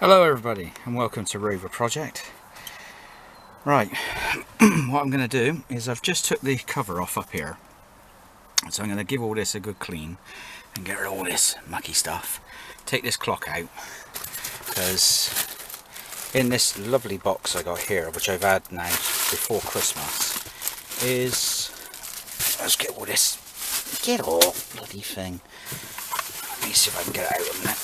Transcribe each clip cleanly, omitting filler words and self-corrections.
Hello everybody and welcome to Rover Project. Right, what I'm going to do is I've just took the cover off up here, so I'm going to give all this a good clean and get rid of all this mucky stuff. Take this clock out, because in this lovely box I got here, which I've had now before Christmas, is, let's get all this, get all bloody thing. Let me see if I can get it out of a minute.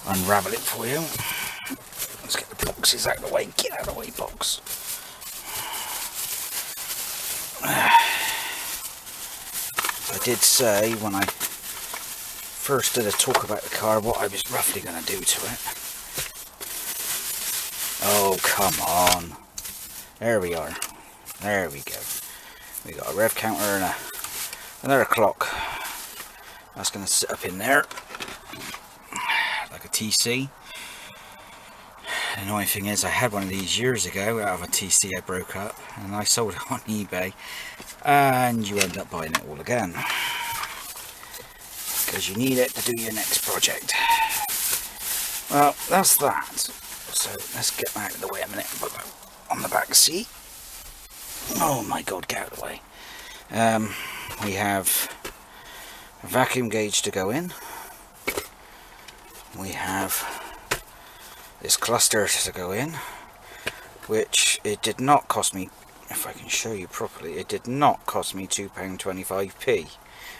Unravel it for you. Let's get the boxes out of the way. Get out of the way, box. I did say when I first did a talk about the car what I was roughly going to do to it. Oh, come on. There we are. There we go. We got a rev counter and another clock. That's going to sit up in there. Like a TC. The annoying thing is I had one of these years ago out of a TC I broke up, and I sold it on eBay, and you end up buying it all again because you need it to do your next project. Well, that's that. So let's get that out of the way a minute. Put that on the back seat. Oh my god, get out of the way. We have a vacuum gauge to go in. We have this cluster to go in, which it did not cost me, if I can show you properly, it did not cost me £2.25p. It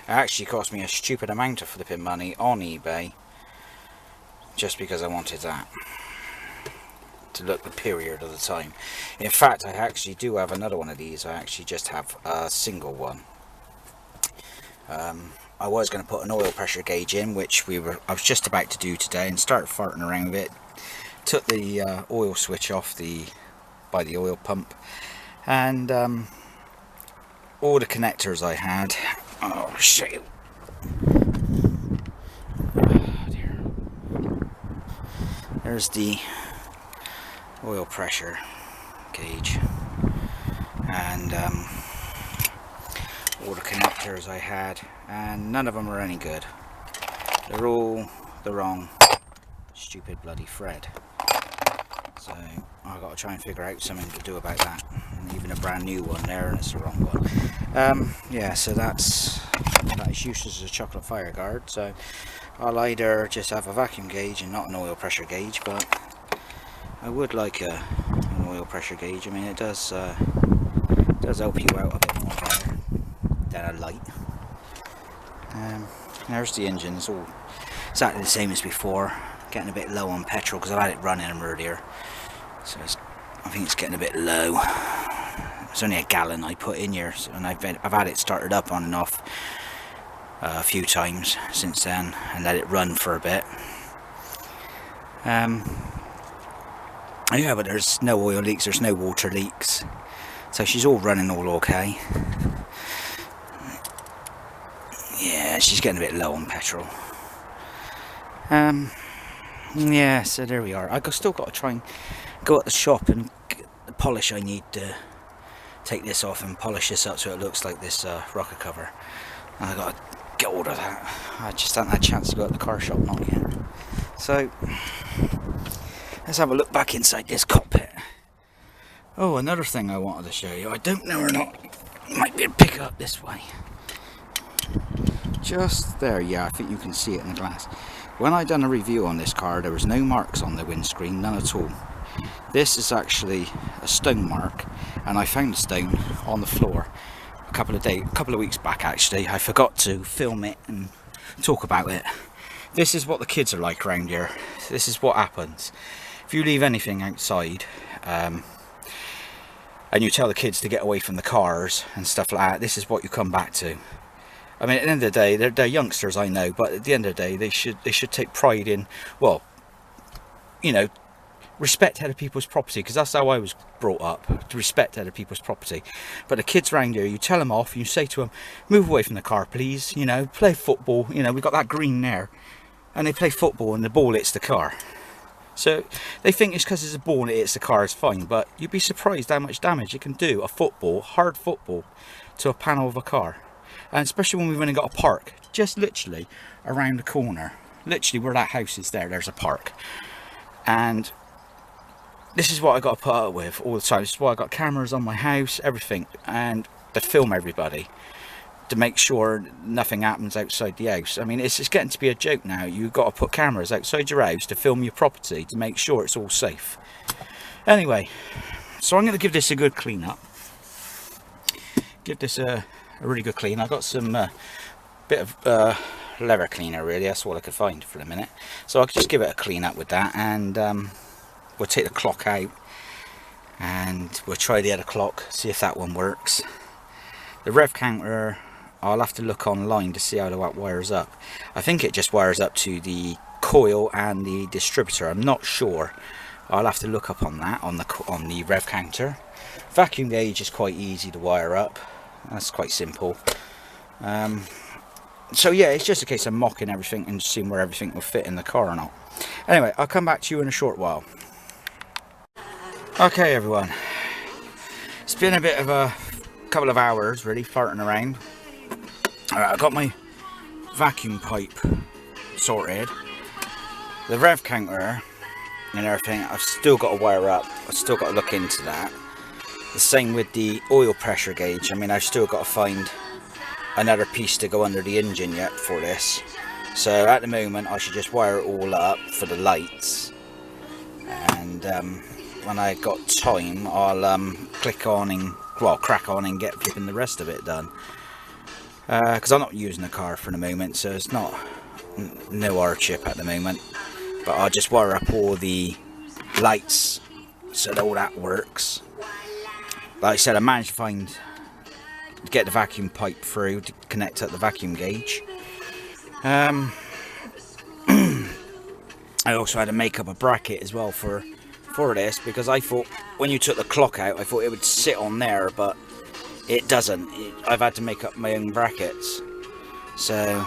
actually cost me a stupid amount of flipping money on eBay, just because I wanted that to look the period of the time. In fact, I actually do have another one of these. I actually just have a single one. I was going to put an oil pressure gauge in, which I was just about to do today, and started farting around with it. Took the oil switch off by the oil pump, and all the connectors I had. Oh shit! Oh, dear. There's the oil pressure gauge, and all the connectors I had, and none of them are any good. They're all the wrong stupid bloody thread. So I've got to try and figure out something to do about that. And even a brand new one there, and it's the wrong one. Yeah, so that is useless as a chocolate fire guard. So I'll either just have a vacuum gauge and not an oil pressure gauge, but I would like an oil pressure gauge. I mean, it does help you out a bit more better than a light. There's the engine. It's all exactly the same as before. Getting a bit low on petrol because I've had it running earlier, so I think it's getting a bit low. It's only a gallon I put in here, and I've had it started up on and off a few times since then and let it run for a bit. Yeah, but there's no oil leaks, there's no water leaks, so she's all running all okay. Yeah, she's getting a bit low on petrol. Yeah, so there we are. I've still got to try and go at the shop and get the polish I need to take this off and polish this up so it looks like this rocker cover. And I've got to get hold of that. I just haven't had a chance to go at the car shop, not yet. So let's have a look back inside this cockpit. Oh, another thing I wanted to show you. I don't know or not. You might be able to pick it up this way. Just there, yeah, I think you can see it in the glass. When I done a review on this car, there was no marks on the windscreen, none at all. This is actually a stone mark, and I found the stone on the floor a couple of weeks back actually. I forgot to film it and talk about it. This is what the kids are like around here. This is what happens. If you leave anything outside, and you tell the kids to get away from the cars and stuff like that, this is what you come back to. I mean, at the end of the day, they're youngsters, I know, but at the end of the day, they should take pride in, well, you know, respect other people's property, because that's how I was brought up, to respect other people's property. But the kids around here, you tell them off, you say to them, move away from the car, please, you know, play football, you know, we've got that green there, and they play football and the ball hits the car. So they think it's because it's a ball and it hits the car, it's fine, but you'd be surprised how much damage it can do, a football, hard football, to a panel of a car. And especially when we've only got a park just literally around the corner. literally where that house is there's a park. And this is what I got to put up with all the time. This is why I got cameras on my house, everything, and to film everybody, to make sure nothing happens outside the house. I mean, it's getting to be a joke now. You've got to put cameras outside your house to film your property to make sure it's all safe. Anyway, so I'm going to give this a good clean up. Give this a really good clean. I got some bit of leather cleaner, really. That's all I could find for the minute. So I could just give it a clean up with that, and we'll take the clock out and we'll try the other clock, see if that one works. The rev counter, I'll have to look online to see how that wires up. I think it just wires up to the coil and the distributor. I'm not sure. I'll have to look up on that on the rev counter. Vacuum gauge is quite easy to wire up. That's quite simple. So yeah, it's just a case of mocking everything and seeing where everything will fit in the car or not. Anyway, I'll come back to you in a short while. Okay everyone, it's been a bit of a couple of hours really farting around. Alright, I got my vacuum pipe sorted, the rev counter and everything I've still got to wire up. I've still got to look into that. The same with the oil pressure gauge. I mean, I've still got to find another piece to go under the engine yet for this. So at the moment I should just wire it all up for the lights, and when I got time I'll crack on and get flipping the rest of it done, because I'm not using the car for the moment, so it's not no hardship at the moment. But I'll just wire up all the lights so that all that works. Like I said, I managed to get the vacuum pipe through to connect up the vacuum gauge. I also had to make up a bracket as well for this, because I thought when you took the clock out I thought it would sit on there, but it doesn't. I've had to make up my own brackets. So,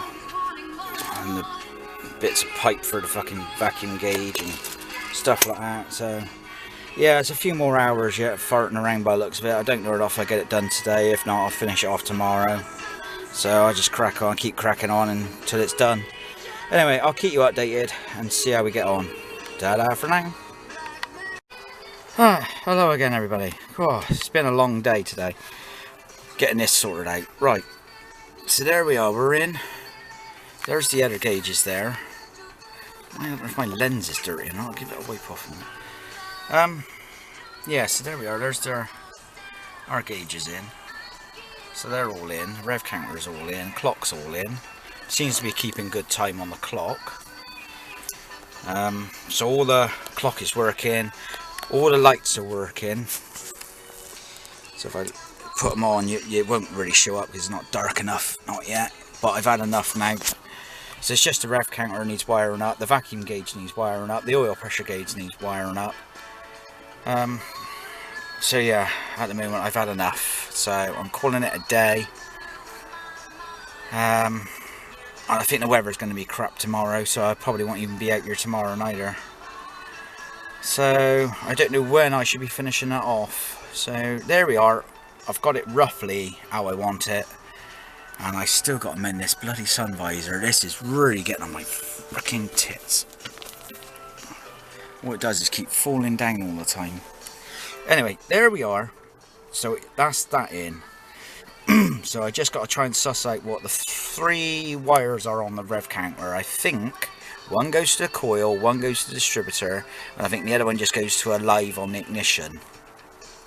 and the bits of pipe for the fucking vacuum gauge and stuff like that. So yeah, it's a few more hours yet farting around by the looks of it. I don't know if I get it done today. If not, I'll finish it off tomorrow. So I'll just crack on, keep cracking on until it's done. Anyway, I'll keep you updated and see how we get on. Ta-da for now. Hello again everybody. Oh, it's been a long day today getting this sorted out. Right, so there we are, we're in. There's the other gauges there. I don't know if my lens is dirty or not. I'll give it a wipe off a minute. Yeah, so there we are. There's our gauges in. So they're all in. Rev counter's all in. Clock's all in. Seems to be keeping good time on the clock. So all the clock is working. All the lights are working. So if I put them on, it won't really show up because it's not dark enough. Not yet. But I've had enough now. So it's just the rev counter needs wiring up. The vacuum gauge needs wiring up. The oil pressure gauge needs wiring up. So yeah, at the moment I've had enough, so I'm calling it a day. I think the weather's going to be crap tomorrow, so I probably won't even be out here tomorrow either. So I don't know when I should be finishing that off. So there we are. I've got it roughly how I want it, and I still got to mend this bloody sun visor. This is really getting on my freaking tits. What it does is keep falling down all the time. Anyway, there we are. So that's that in. So I just got to try and suss out what the 3 wires are on the rev counter. I think one goes to the coil, one goes to the distributor, and I think the other one just goes to a live on the ignition.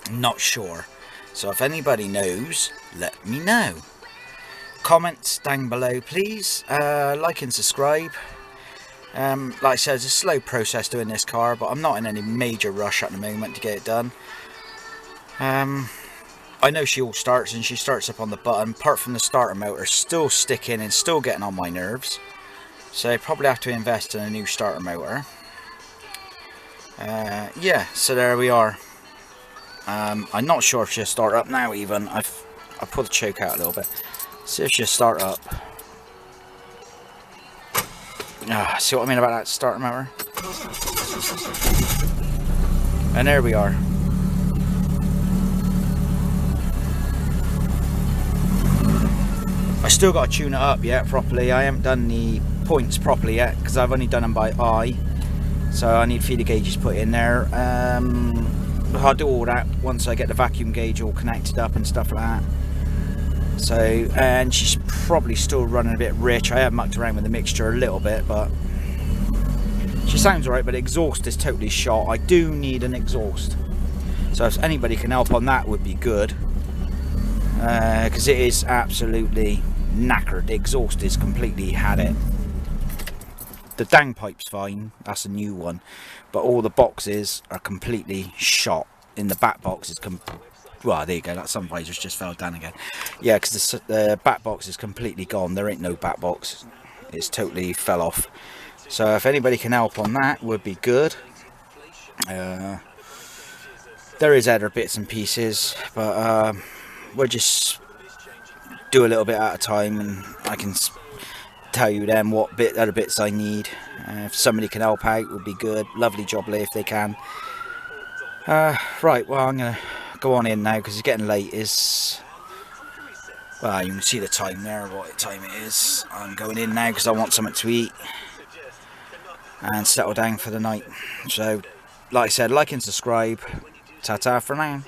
I'm not sure. So if anybody knows, let me know. Comments down below please. Like and subscribe. Like I said, it's a slow process doing this car, but I'm not in any major rush at the moment to get it done. I know she all starts, and she starts up on the button. Apart from the starter motor still sticking and still getting on my nerves, so I probably have to invest in a new starter motor. Yeah, so there we are. I'm not sure if she'll start up now even. I pulled the choke out a little bit. See if she'll start up. See what I mean about that starter motor? And there we are. I I still got to tune it up yet properly. I haven't done the points properly yet because I've only done them by eye, so I need feeder gauges put in there. I'll do all that once I get the vacuum gauge all connected up and stuff like that. So, and she's probably still running a bit rich. I have mucked around with the mixture a little bit, but she sounds alright, but exhaust is totally shot. I do need an exhaust, so if anybody can help on that would be good, because it is absolutely knackered. The exhaust is completely had it. The downpipe's fine, that's a new one, but all the boxes are completely shot. In the back box is well, there you go, that sun visor's just fell down again. Yeah, because the back box is completely gone. There ain't no back box, it's totally fell off. So if anybody can help on that would be good. There is other bits and pieces, but we'll just do a little bit at a time, and I can tell you then what other bits I need. If somebody can help out would be good. Lovely jobbly if they can. Right, well, I'm going to go on in now because it's getting late. Well, you can see the time there, what time it is. I'm going in now because I want something to eat and settle down for the night. So, like I said, like and subscribe. Ta-ta for now.